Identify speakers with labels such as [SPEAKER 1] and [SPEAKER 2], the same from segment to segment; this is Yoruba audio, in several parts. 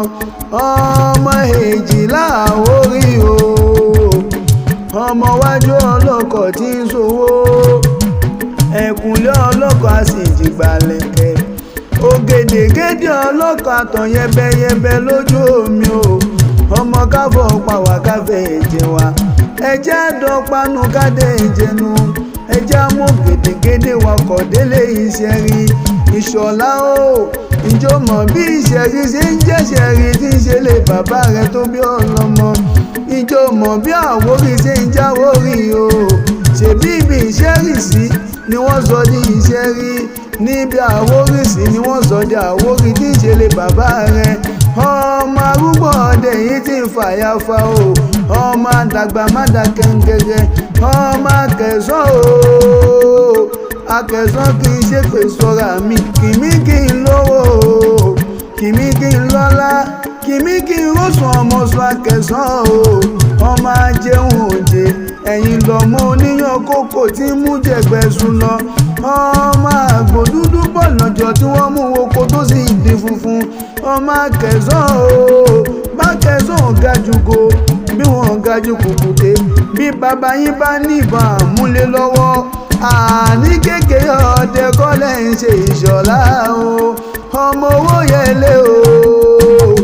[SPEAKER 1] ọmọ Ejila Awori o, ọmọ wájú ọlọ́kọ̀ tí ń ṣòwò, ẹ̀kúnlé ọlọ́kọ̀ a sì jìgbà lẹ̀kẹ̀, ògèdègèdè ọlọ́kọ̀ àtàn yẹbẹyẹbẹ lójú omi o, ọmọ káfọ̀ pàwà káfẹ́ ẹ̀jẹ̀ wa, ẹjẹ́ àdọ́panu kádé ìjẹnu, ẹjẹ́ àmú gèdègèdè wakọ̀ délé ìṣẹ̀rí ìṣọ̀lá o. Ǹjọ́ mọ̀ bí ìṣẹ̀rí ṣe ń jẹ́ṣẹ̀ rí tí ń ṣe lè bàbá rẹ̀ tó bí ọlọ́mọ? Ǹjọ́ mọ̀ bí Àwórì ṣe ń jáwórì o? Ṣèbí ibi ìṣẹ́rì sí ni wọ́n sọ di ìṣẹ́rí, níbi Àwórì sí ni wọ́n sọ di Àwórì tí ń ṣe lè bàbá rẹ̀. Ọmọ arúgbó ọdẹ yìí ti ń fàyàfà o, ọmọ àdàgbà má da kẹ́ńgẹ́rẹ́, ọmọ Akẹsan o. Akẹsan kì í ṣe pé sọ́ra mi, kìmí kì í lówó, kìmí kì í lọ́lá, kìmí kì í rọ́sùn ọmọ sọ Akẹsan o. ọmọ ajẹun òde ẹ̀yìn lọ́mọ oníyàn kókò tí ń mú jẹ̀gbẹ́sùn lọ, ọmọ àgbò dúdú bọ̀ lọ́jọ́ tí wọ́n mú oko tó sì di funfun. ọmọ Akẹsan o, bákẹsàn ga jùgò bí wọ́n ga jù kùkùté, bí bàbá yín bá ní ìbọn àmúlé lọ́wọ́, àní kékeré ọdẹ kọ́lẹ̀ ń ṣe ìṣọ̀lá o. ọmọ owó yẹlé o,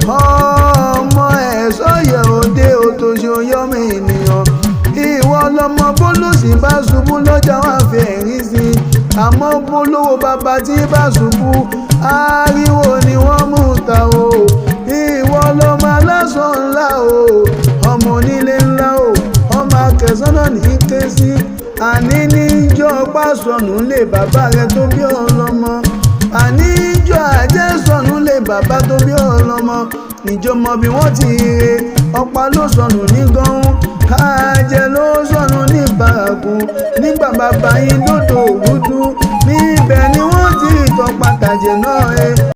[SPEAKER 1] ọmọ ẹ̀ṣọ́ yẹ òde òtòṣe oyọ́mọ ènìyàn, ìwọ lọmọ bólúsì bá ṣubú lọ́jà wà fẹ́ rí sí, àmọ́ bólówó bàbá tí bá ṣubú ariwo ni wọ́n mú ta o. ìwọ lọmọ aláṣọ ńlá o, ọmọ onílé ńlá o, ọmọ Akẹsan náà ní ké sí, àní níjọ́ pàṣọnù lè bàbá rẹ tó bí ọlọ́mọ, àní níjọ́ àjẹsọnù lè bàbá tó bí ọlọ́mọ. níjọ́ mọ bí wọ́n ti re ọ̀pá ló sọnù ní gọ́hún, àjẹ ló sọnù ní bàràkù, nígbà bàbá yín lódò òwúdú